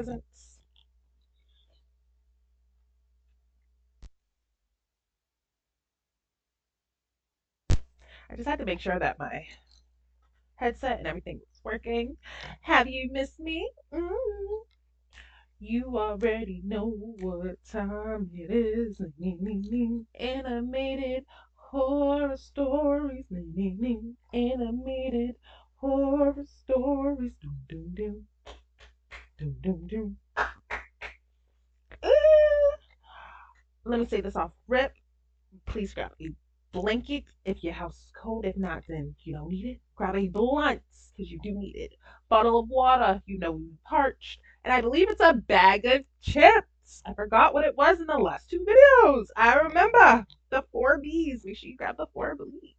Presents. I just had to make sure that my headset and everything was working. Have you missed me? You already know what time it is. Animated horror stories. Animated horror stories. Doom, doom, doom, doom, doom, doom. Let me say this off rip. Please grab a blanket if your house is cold. If not, then you don't need it. Grab a blunt because you do need it. Bottle of water, you know you parched. And I believe it's a bag of chips. I forgot what it was in the last two videos. I remember the four B's. Make sure you grab the four B's.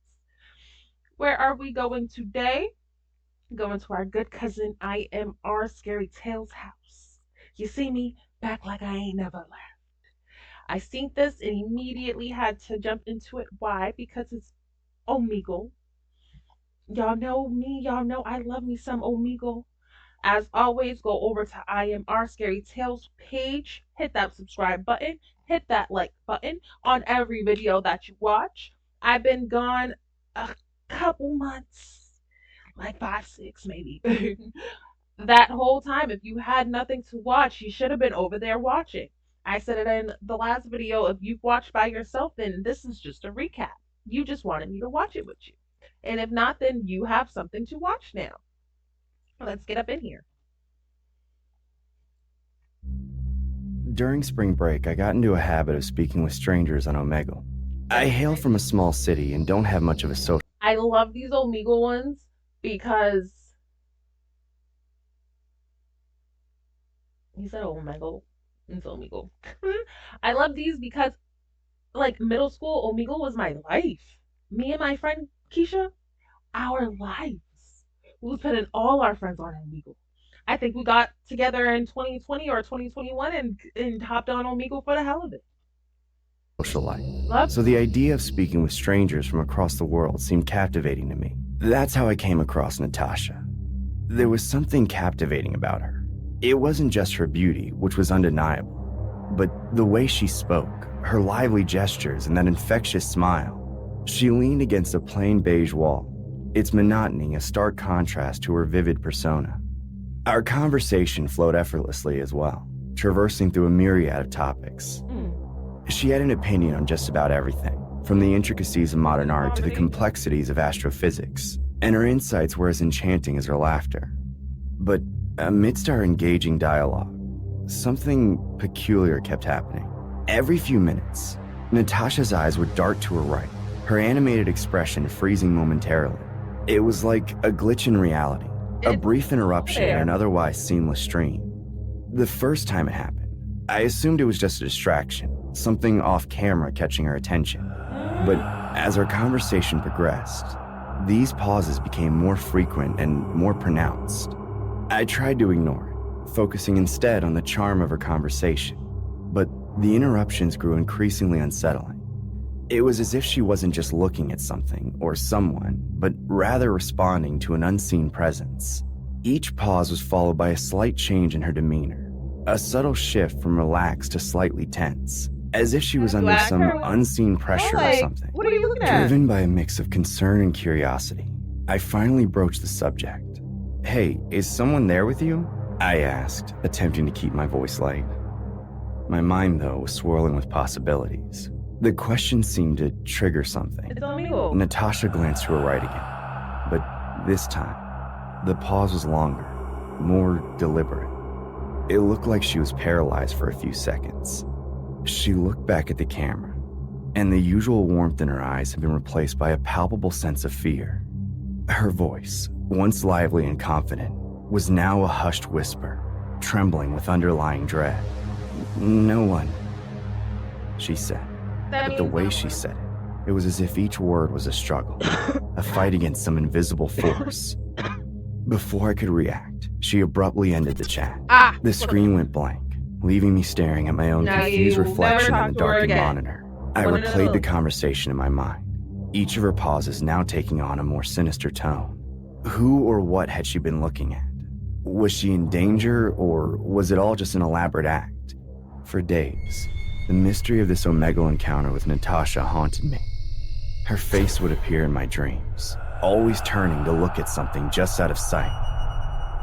Where are we going today? Going to our good cousin IMR Scary Tales house. You see me back like I ain't never left. I seen this and immediately had to jump into it. Why? Because it's Omegle. Y'all know me. Y'all know I love me some Omegle. As always, go over to IMR Scary Tales page, hit that subscribe button, hit that like button on every video that you watch. I've been gone a couple months, like 5, 6 maybe. That whole time, if you had nothing to watch, you should have been over there watching. I said it in the last video. If you've watched by yourself, then this is just a recap. You just wanted me to watch it with you. And if not, then you have something to watch now. Let's get up in here. During spring break, I got into a habit of speaking with strangers on Omegle. I hail from a small city and don't have much of a social. I love these Omegle ones because he said Omegle. It's Omegle. I love these because, like, middle school, Omegle was my life. Me and my friend Keisha, our lives. We was putting all our friends on Omegle. I think we got together in 2020 or 2021 and hopped on Omegle for the hell of it. Social life. So the idea of speaking with strangers from across the world seemed captivating to me. That's how I came across Natasha. There was something captivating about her. It wasn't just her beauty, which was undeniable, but the way she spoke, her lively gestures, and that infectious smile. She leaned against a plain beige wall, its monotony a stark contrast to her vivid persona. Our conversation flowed effortlessly as well, traversing through a myriad of topics. She had an opinion on just about everything, from the intricacies of modern art to the complexities of astrophysics, and her insights were as enchanting as her laughter. But amidst our engaging dialogue, something peculiar kept happening. Every few minutes, Natasha's eyes would dart to her right, her animated expression freezing momentarily. It was like a glitch in reality, a brief interruption in an otherwise seamless stream. The first time it happened, I assumed it was just a distraction, something off camera catching her attention. But as our conversation progressed, these pauses became more frequent and more pronounced. I tried to ignore it, focusing instead on the charm of her conversation. But the interruptions grew increasingly unsettling. It was as if she wasn't just looking at something or someone, but rather responding to an unseen presence. Each pause was followed by a slight change in her demeanor, a subtle shift from relaxed to slightly tense, as if she was under some unseen pressure or something. What are you looking at? Driven by a mix of concern and curiosity, I finally broached the subject. "Hey, is someone there with you?" I asked, attempting to keep my voice light. My mind, though, was swirling with possibilities. The question seemed to trigger something. It's Omegle. Natasha glanced to her right again, but this time, the pause was longer, more deliberate. It looked like she was paralyzed for a few seconds. She looked back at the camera, and the usual warmth in her eyes had been replaced by a palpable sense of fear. Her voice, once lively and confident, was now a hushed whisper, trembling with underlying dread. "No one," she said. But the way she said it, it was as if each word was a struggle, a fight against some invisible force. Before I could react, she abruptly ended the chat. The screen went blank, leaving me staring at my own confused reflection in the darkened monitor. I replayed the conversation in my mind, each of her pauses now taking on a more sinister tone. Who or what had she been looking at? Was she in danger, or was it all just an elaborate act? For days, the mystery of this OMEGLE encounter with Natasha haunted me. Her face would appear in my dreams, always turning to look at something just out of sight.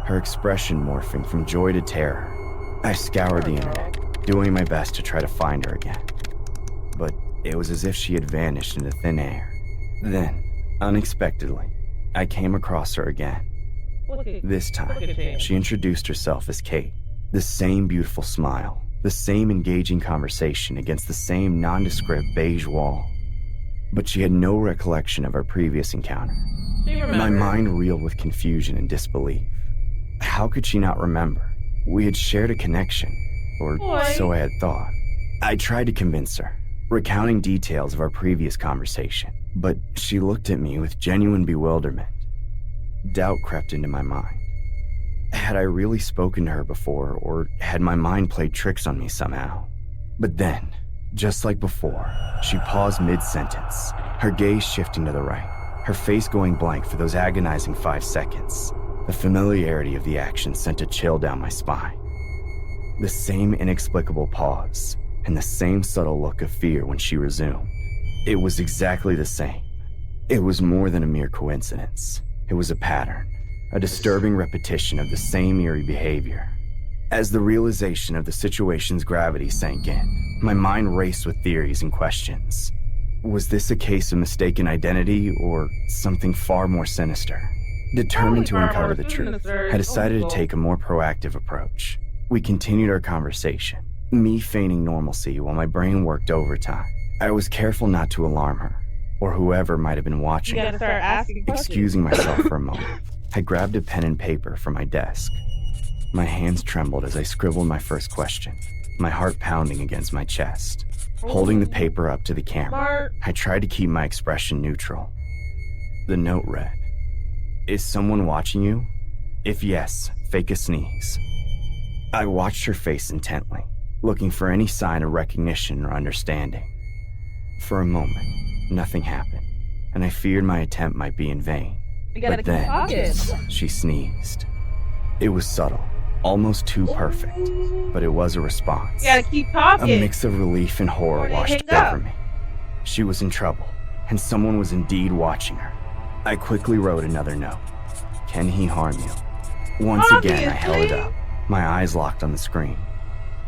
Her expression morphing from joy to terror. I scoured the internet, doing my best to try to find her again. But it was as if she had vanished into thin air. Then, unexpectedly, I came across her again. This time, she introduced herself as Kate. The same beautiful smile, the same engaging conversation against the same nondescript beige wall. But she had no recollection of our previous encounter. My mind reeled with confusion and disbelief. How could she not remember? We had shared a connection, or so I had thought. I tried to convince her, recounting details of our previous conversation, but she looked at me with genuine bewilderment. Doubt crept into my mind. Had I really spoken to her before, or had my mind played tricks on me somehow? But then, just like before, she paused mid-sentence, her gaze shifting to the right, her face going blank for those agonizing 5 seconds. The familiarity of the action sent a chill down my spine. The same inexplicable pause, and the same subtle look of fear when she resumed. It was exactly the same. It was more than a mere coincidence. It was a pattern, a disturbing repetition of the same eerie behavior. As the realization of the situation's gravity sank in, my mind raced with theories and questions. Was this a case of mistaken identity, or something far more sinister? Determined to uncover the truth, I decided to take a more proactive approach. We continued our conversation, me feigning normalcy while my brain worked overtime. I was careful not to alarm her, or whoever might have been watching her. Excusing myself for a moment, I grabbed a pen and paper from my desk. My hands trembled as I scribbled my first question, my heart pounding against my chest. Holding the paper up to the camera, I tried to keep my expression neutral. The note read, "Is someone watching you? If yes, fake a sneeze." I watched her face intently, looking for any sign of recognition or understanding. For a moment, nothing happened, and I feared my attempt might be in vain. But then, she sneezed. It was subtle, almost too perfect, but it was a response. You gotta keep talking. A mix of relief and horror washed over me. She was in trouble, and someone was indeed watching her. I quickly wrote another note. Can he harm you? Once again, I held it up, my eyes locked on the screen.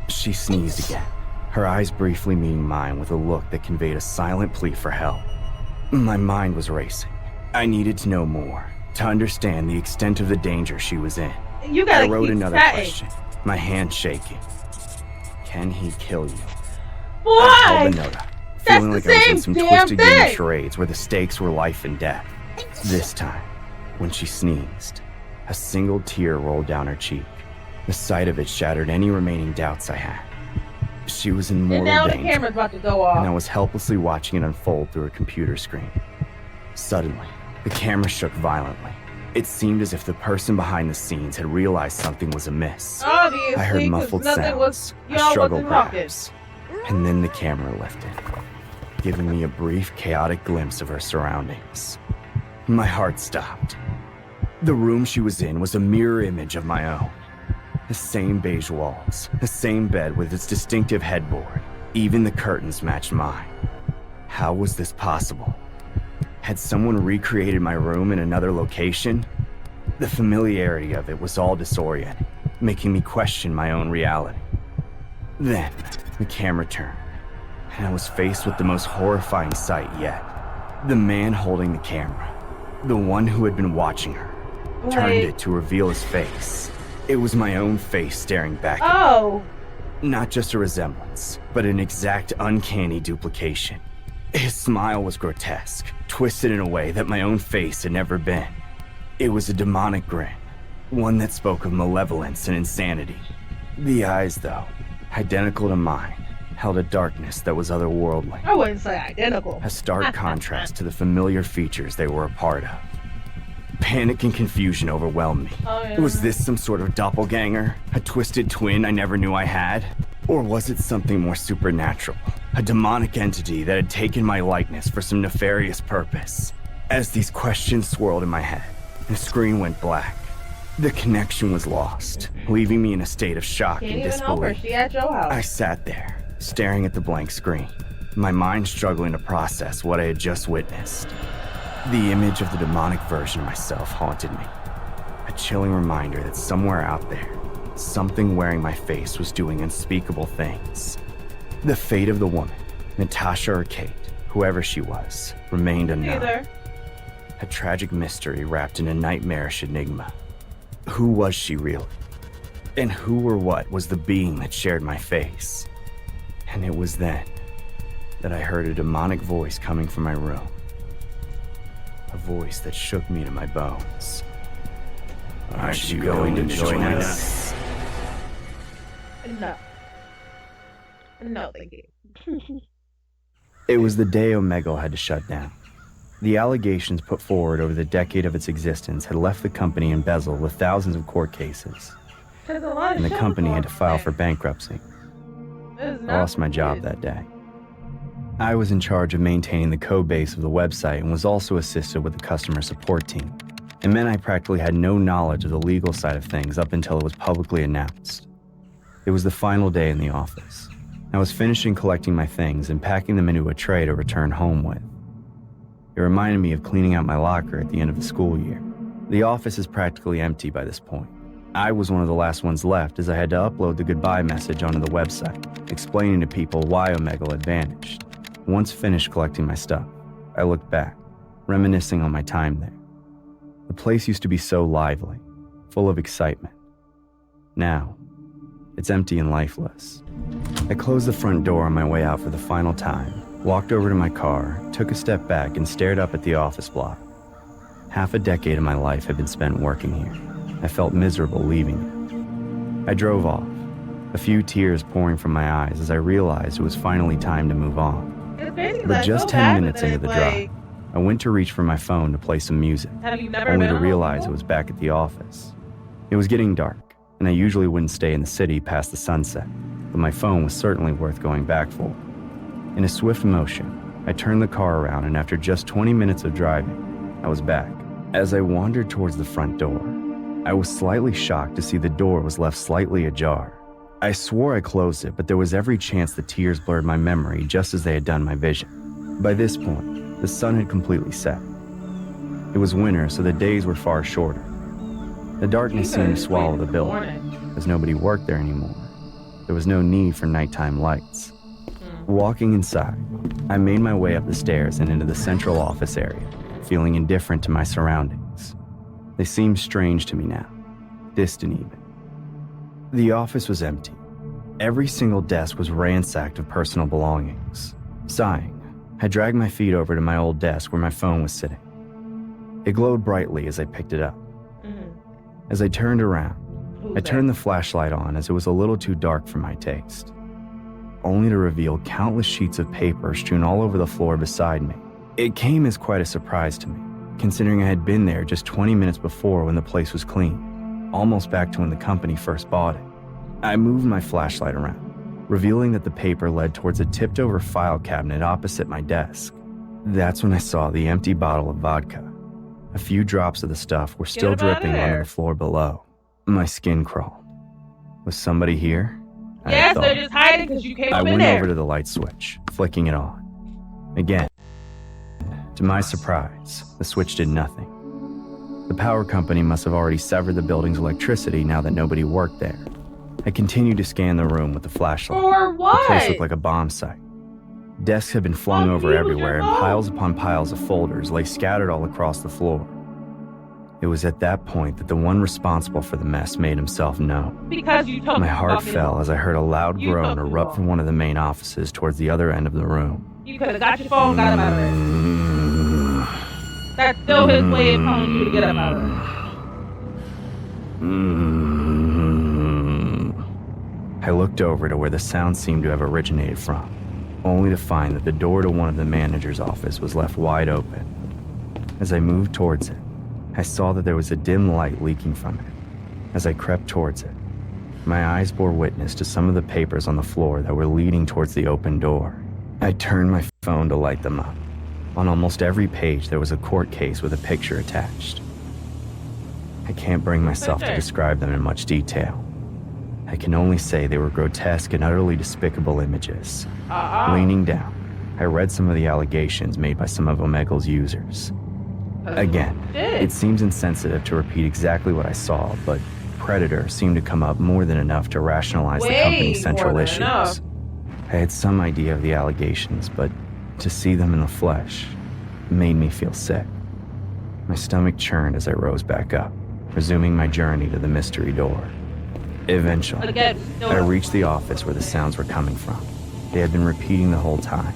She sneezed again, her eyes briefly meeting mine with a look that conveyed a silent plea for help. My mind was racing. I needed to know more, to understand the extent of the danger she was in. I wrote another question, my hand shaking. Can he kill you? Boy! I held the note up, feeling like I was in some twisted game of charades where the stakes were life and death. This time, when she sneezed, a single tear rolled down her cheek. The sight of it shattered any remaining doubts I had. She was in mortal danger, the camera's about to go off. And I was helplessly watching it unfold through a computer screen. Suddenly, the camera shook violently. It seemed as if the person behind the scenes had realized something was amiss. Obviously, I heard muffled sounds, a struggle perhaps, and then the camera lifted, giving me a brief, chaotic glimpse of her surroundings. My heart stopped. The room she was in was a mirror image of my own. The same beige walls, the same bed with its distinctive headboard. Even the curtains matched mine. How was this possible? Had someone recreated my room in another location? The familiarity of it was all disorienting, making me question my own reality. Then, the camera turned, and I was faced with the most horrifying sight yet. The man holding the camera, the one who had been watching her, turned it to reveal his face. It was my own face staring back at me. Not just a resemblance, but an exact uncanny duplication. His smile was grotesque, twisted in a way that my own face had never been. It was a demonic grin, one that spoke of malevolence and insanity. The eyes, though, identical to mine, held a darkness that was otherworldly. I wouldn't say identical. A stark contrast to the familiar features they were a part of. Panic and confusion overwhelmed me. Was this some sort of doppelganger? A twisted twin I never knew I had? Or was it something more supernatural? A demonic entity that had taken my likeness for some nefarious purpose? As these questions swirled in my head, the screen went black. The connection was lost, leaving me in a state of shock Can't and even help her. disbelief. She at your house. I sat there, staring at the blank screen, my mind struggling to process what I had just witnessed. The image of the demonic version of myself haunted me. A chilling reminder that somewhere out there, something wearing my face was doing unspeakable things. The fate of the woman, Natasha or Kate, whoever she was, remained unknown. Neither. A tragic mystery wrapped in a nightmarish enigma. Who was she really? And who or what was the being that shared my face? And it was then that I heard a demonic voice coming from my room. A voice that shook me to my bones. Aren't you going to join us? No. No, thank you. It was the day OMEGLE had to shut down. The allegations put forward over the decade of its existence had left the company embezzled with thousands of court cases, and the company had to file for bankruptcy. I lost my job that day. I was in charge of maintaining the code base of the website and was also assisted with the customer support team. It meant I practically had no knowledge of the legal side of things up until it was publicly announced. It was the final day in the office. I was finishing collecting my things and packing them into a tray to return home with. It reminded me of cleaning out my locker at the end of the school year. The office is practically empty by this point. I was one of the last ones left as I had to upload the goodbye message onto the website, explaining to people why OMEGLE had vanished. Once finished collecting my stuff, I looked back, reminiscing on my time there. The place used to be so lively, full of excitement. Now, it's empty and lifeless. I closed the front door on my way out for the final time, walked over to my car, took a step back, and stared up at the office block. Half a decade of my life had been spent working here. I felt miserable leaving it. I drove off, a few tears pouring from my eyes as I realized it was finally time to move on. But just 10 minutes into the drive, I went to reach for my phone to play some music, only to realize it was back at the office. It was getting dark, and I usually wouldn't stay in the city past the sunset, but my phone was certainly worth going back for. In a swift motion, I turned the car around, and after just 20 minutes of driving, I was back. As I wandered towards the front door, I was slightly shocked to see the door was left slightly ajar. I swore I closed it, but there was every chance the tears blurred my memory just as they had done my vision. By this point, the sun had completely set. It was winter, so the days were far shorter. The darkness seemed to swallow the building, as nobody worked there anymore. There was no need for nighttime lights. Walking inside, I made my way up the stairs and into the central office area, feeling indifferent to my surroundings. They seemed strange to me now, distant even. The office was empty. Every single desk was ransacked of personal belongings. Sighing, I dragged my feet over to my old desk where my phone was sitting. It glowed brightly as I picked it up. As I turned around, I turned the flashlight on as it was a little too dark for my taste, only to reveal countless sheets of paper strewn all over the floor beside me. It came as quite a surprise to me, considering I had been there just 20 minutes before when the place was clean, almost back to when the company first bought it. I moved my flashlight around, revealing that the paper led towards a tipped-over file cabinet opposite my desk. That's when I saw the empty bottle of vodka. A few drops of the stuff were still dripping onto the floor below. My skin crawled. Was somebody here? Yes, they're just hiding because you came up in there. I went over to the light switch, flicking it on. Again. To my surprise, the switch did nothing. The power company must have already severed the building's electricity now that nobody worked there. I continued to scan the room with the flashlight. For what? The place looked like a bomb site. Desks had been flung over everywhere, and piles upon piles of folders lay scattered all across the floor. It was at that point that the one responsible for the mess made himself known. Because you took My heart fell as I heard a loud groan erupt from one of the main offices towards the other end of the room. You could have got your phone, got him out of there. That's still his way of telling you to get him out of there. I looked over to where the sound seemed to have originated from, only to find that the door to one of the manager's office was left wide open. As I moved towards it, I saw that there was a dim light leaking from it. As I crept towards it, my eyes bore witness to some of the papers on the floor that were leading towards the open door. I turned my phone to light them up. On almost every page, there was a court case with a picture attached. I can't bring myself to describe them in much detail. I can only say they were grotesque and utterly despicable images. Leaning down, I read some of the allegations made by some of OMEGLE's users. Again, it seems insensitive to repeat exactly what I saw, but Predator seemed to come up more than enough to rationalize the company's central issues. I had some idea of the allegations, but to see them in the flesh made me feel sick. My stomach churned as I rose back up, resuming my journey to the mystery door. Eventually, I reached the office where the sounds were coming from. They had been repeating the whole time,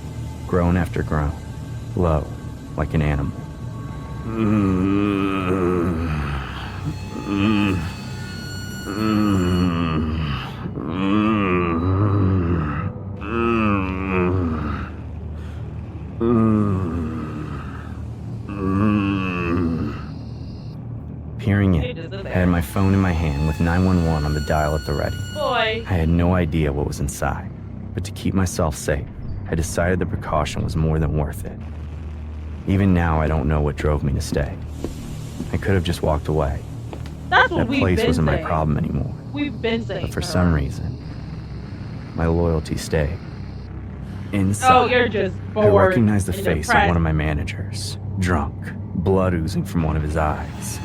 groan after groan, low, like an animal. Peering in, I had my phone in my hand with 911 on the dial at the ready. I had no idea what was inside, but to keep myself safe, I decided the precaution was more than worth it. Even now, I don't know what drove me to stay. I could have just walked away. That's what that place wasn't my problem anymore. We've been saying. But for some reason, my loyalty stayed. Inside, oh, you're just bored. I recognized the face of one of my managers, drunk, blood oozing from one of his eyes.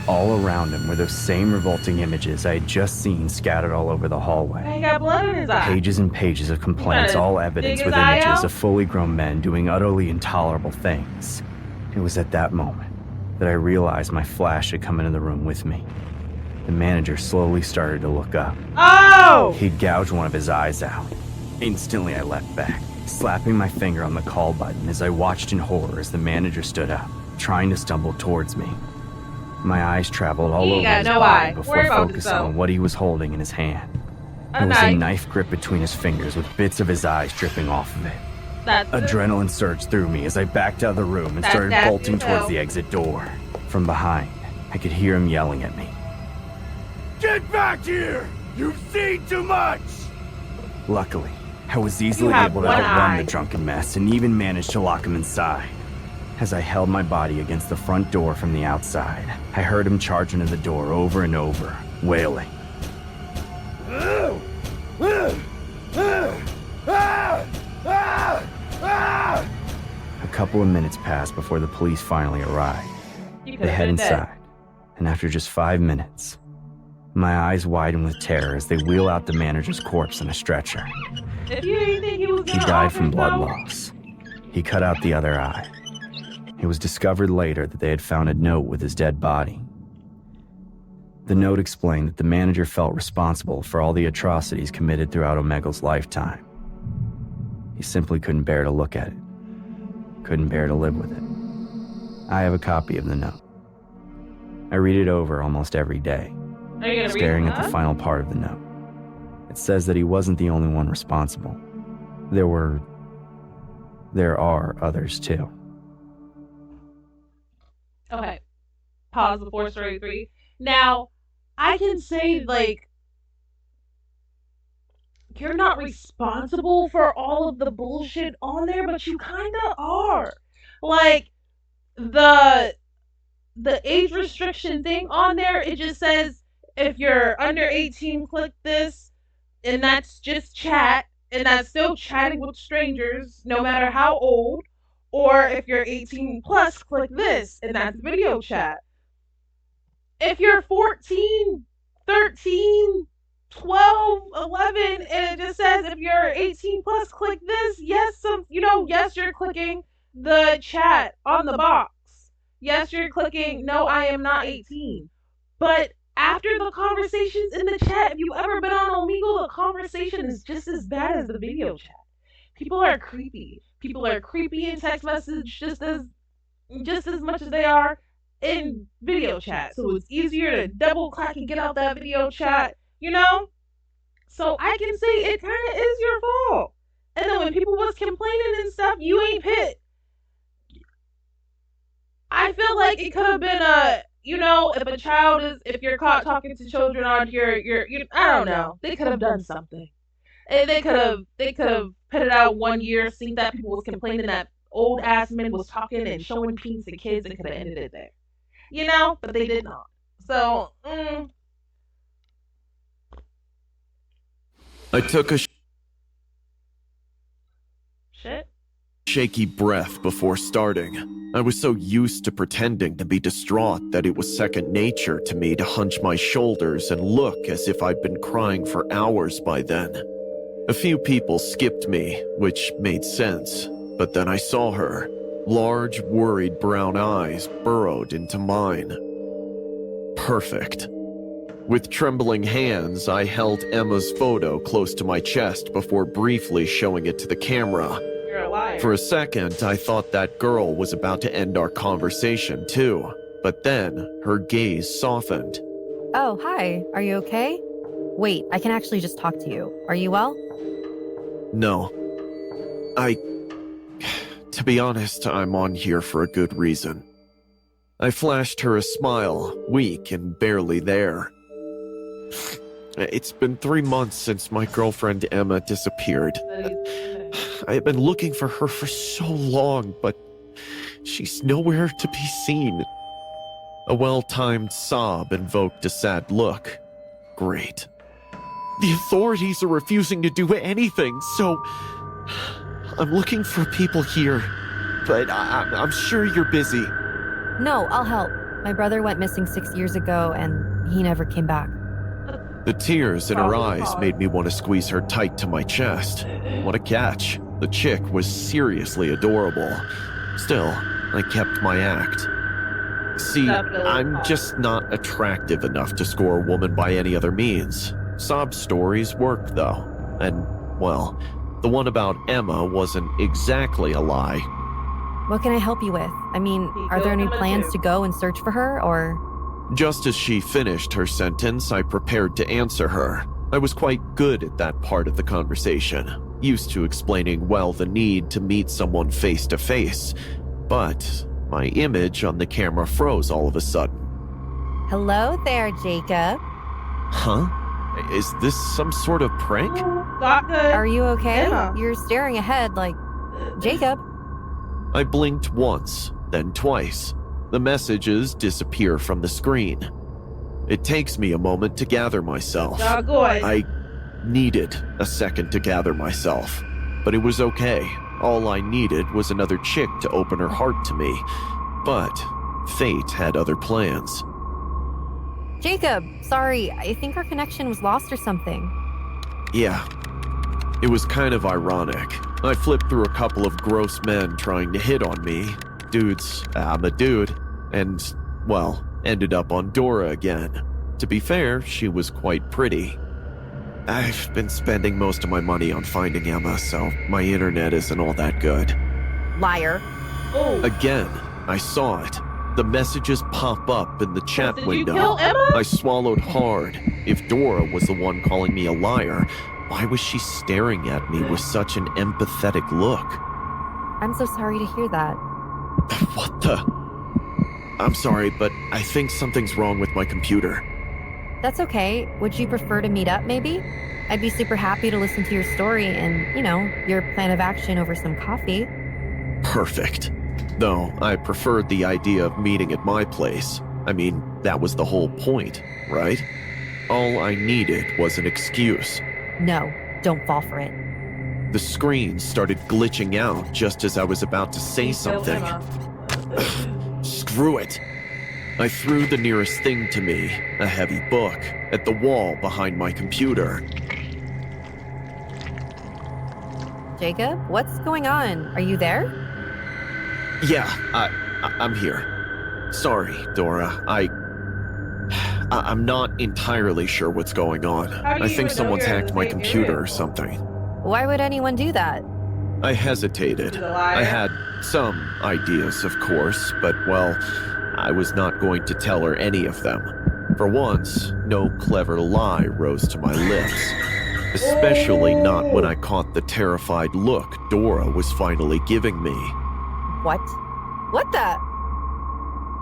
All around him were those same revolting images I had just seen scattered all over the hallway. He got blood in his eye. Pages and pages of complaints, all evidence with images of fully grown men doing utterly intolerable things. It was at that moment that I realized my flash had come into the room with me. The manager slowly started to look up. Oh! He'd gouged one of his eyes out. Instantly, I leapt back, slapping my finger on the call button as I watched in horror as the manager stood up, trying to stumble towards me. My eyes traveled all over his body before focusing on what he was holding in his hand. There was a knife grip between his fingers with bits of his eyes dripping off of it. Adrenaline surged through me as I backed out of the room and started bolting towards the exit door. From behind, I could hear him yelling at me. "Get back here! You've seen too much!" Luckily, I was easily able to outrun the drunken mess and even managed to lock him inside. As I held my body against the front door from the outside, I heard him charge into the door over and over, wailing. A couple of minutes passed before the police finally arrived. They head inside, and after just 5 minutes, my eyes widen with terror as they wheel out the manager's corpse on a stretcher. He died from blood loss. He cut out the other eye. It was discovered later that they had found a note with his dead body. The note explained that the manager felt responsible for all the atrocities committed throughout OMEGLE's lifetime. He simply couldn't bear to look at it. Couldn't bear to live with it. I have a copy of the note. I read it over almost every day, staring at the final part of the note. It says that he wasn't the only one responsible. There are others too. Okay. Pause before story 3. Now, I can say, like, you're not responsible for all of the bullshit on there, but you kinda are. Like, the age restriction thing on there, it just says, if you're under 18, click this, and that's just chat, and that's still chatting with strangers, no matter how old. Or if you're 18 plus, click this, and that's video chat. If you're 14, 13, 12, 11, and it just says if you're 18 plus, click this, yes, yes, you're clicking the chat on the box. Yes, you're clicking, no, I am not 18. But after the conversations in the chat, if you've ever been on OMEGLE, the conversation is just as bad as the video chat. People are creepy. People are creepy in text message just as much as they are in video chat. So it's easier to double click and get out that video chat, So I can say it kind of is your fault. And then when people was complaining and stuff, you ain't pit. I feel like it could have been if you're caught talking to children on here, I don't know. They could have done something. And they could have put it out 1 year, seen that people was complaining that old ass men was talking and showing peens to kids, and could have ended it there. But they did not. So, I took a shit. shaky breath before starting. I was so used to pretending to be distraught that it was second nature to me to hunch my shoulders and look as if I'd been crying for hours by then. A few people skipped me, which made sense, but then I saw her. Large, worried brown eyes burrowed into mine. Perfect. With trembling hands, I held Emma's photo close to my chest before briefly showing it to the camera. You're a liar. For a second, I thought that girl was about to end our conversation too, but then her gaze softened. Oh, hi. Are you okay? Wait, I can actually just talk to you. Are you well? No. To be honest, I'm on here for a good reason. I flashed her a smile, weak and barely there. It's been 3 months since my girlfriend Emma disappeared. I have been looking for her for so long, but she's nowhere to be seen. A well-timed sob invoked a sad look. Great. The authorities are refusing to do anything, so I'm looking for people here, but I'm sure you're busy. No, I'll help. My brother went missing 6 years ago, and he never came back. The tears in her eyes made me want to squeeze her tight to my chest. What a catch. The chick was seriously adorable. Still, I kept my act. See, I'm just not attractive enough to score a woman by any other means. Sob stories work, though. And, well, the one about Emma wasn't exactly a lie. What can I help you with? I mean, are there any plans to go and search for her, or...? Just as she finished her sentence, I prepared to answer her. I was quite good at that part of the conversation, used to explaining well the need to meet someone face to face. But my image on the camera froze all of a sudden. Hello there, Jacob. Huh? Is this some sort of prank? Not good. Are you okay? Emma. You're staring ahead like... Jacob? I blinked once, then twice. The messages disappear from the screen. It takes me a moment to gather myself. Not good. I needed a second to gather myself, but it was okay. All I needed was another chick to open her heart to me, but fate had other plans. Jacob, sorry, I think our connection was lost or something. Yeah, it was kind of ironic. I flipped through a couple of gross men trying to hit on me. Dudes, I'm a dude, and, well, ended up on Dora again. To be fair, she was quite pretty. I've been spending most of my money on finding Emma, so my internet isn't all that good. Liar. Oh. Again, I saw it. The messages pop up in the chat Did window. you kill Emma? I swallowed hard. If Dora was the one calling me a liar, why was she staring at me with such an empathetic look? I'm so sorry to hear that. What the? I'm sorry, but I think something's wrong with my computer. That's okay. Would you prefer to meet up, maybe? I'd be super happy to listen to your story and, your plan of action over some coffee. Perfect. Though I preferred the idea of meeting at my place. I mean, that was the whole point, right? All I needed was an excuse. No, don't fall for it. The screen started glitching out just as I was about to say something. Screw it. I threw the nearest thing to me, a heavy book, at the wall behind my computer. Jacob, what's going on? Are you there? Yeah, I'm here. Sorry, Dora. I'm not entirely sure what's going on. I think someone's hacked my computer or something. Why would anyone do that? I hesitated. I had some ideas, of course, but, well, I was not going to tell her any of them. For once, no clever lie rose to my lips. Especially not when I caught the terrified look Dora was finally giving me. What? What the?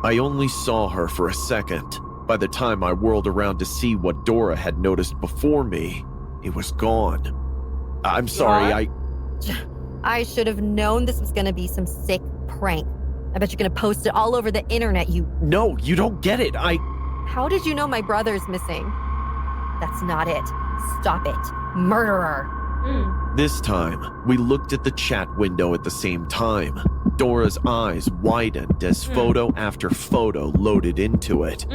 I only saw her for a second. By the time I whirled around to see what Dora had noticed before me, it was gone. I'm sorry, I should have known this was gonna be some sick prank. I bet you're gonna post it all over the internet, you... No, you don't get it. How did you know my brother's missing? That's not it. Stop it. Murderer. This time, we looked at the chat window at the same time. Dora's eyes widened as photo after photo loaded into it.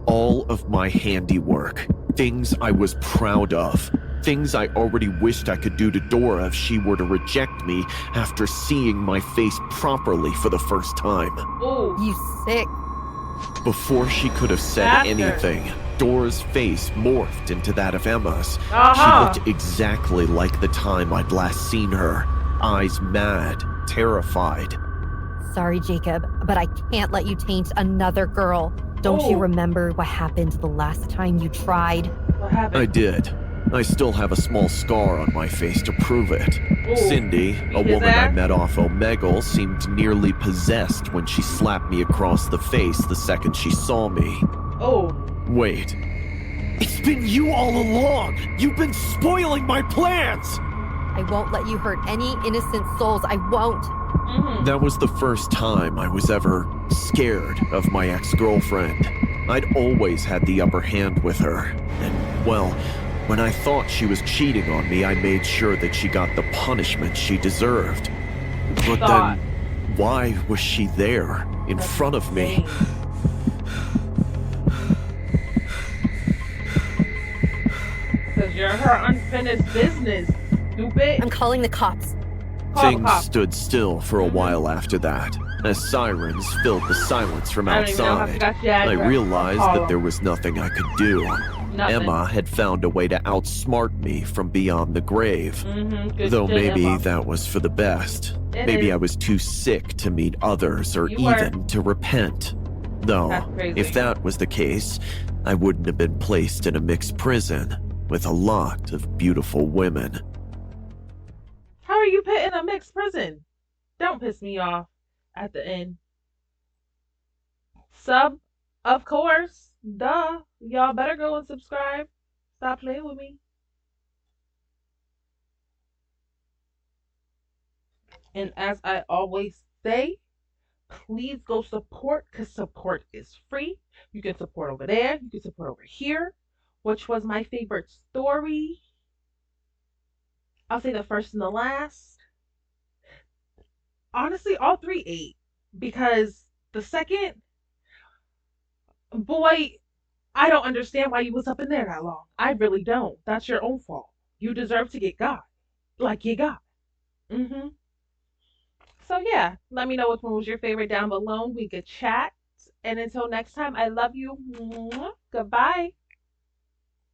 All of my handiwork, things I was proud of, things I already wished I could do to Dora if she were to reject me after seeing my face properly for the first time. You sick. Before she could have said anything, Dora's face morphed into that of Emma's. She looked exactly like the time I'd last seen her. Eyes mad, terrified. Sorry, Jacob, but I can't let you taint another girl. Don't you remember what happened the last time you tried? What happened? I did. I still have a small scar on my face to prove it. Cindy, a woman I met off OMEGLE, seemed nearly possessed when she slapped me across the face the second she saw me. Wait. It's been you all along! You've been spoiling my plans! I won't let you hurt any innocent souls. I won't. That was the first time I was ever scared of my ex-girlfriend. I'd always had the upper hand with her. And, well, when I thought she was cheating on me, I made sure that she got the punishment she deserved. But then, why was she there, in front of me? Because you're her unfinished business, stupid. I'm calling the cops. Things stood still for a while after that, as sirens filled the silence from outside. I realized that there was nothing I could do. Emma had found a way to outsmart me from beyond the grave. Though maybe that was for the best. Maybe I was too sick to meet others or even to repent. Though, if that was the case, I wouldn't have been placed in a mixed prison with a lot of beautiful women. How are you put in a mixed prison? Don't piss me off at the end. Sub, of course. Duh. Y'all better go and subscribe. Stop playing with me. And as I always say, please go support, because support is free. You can support over there. You can support over here. Which was my favorite story? I'll say the first and the last. Honestly, all three ate. Because the second, boy, I don't understand why you was up in there that long. I really don't. That's your own fault. You deserve to get got. Like you got. So yeah, let me know which one was your favorite down below. We could chat. And until next time, I love you. Goodbye.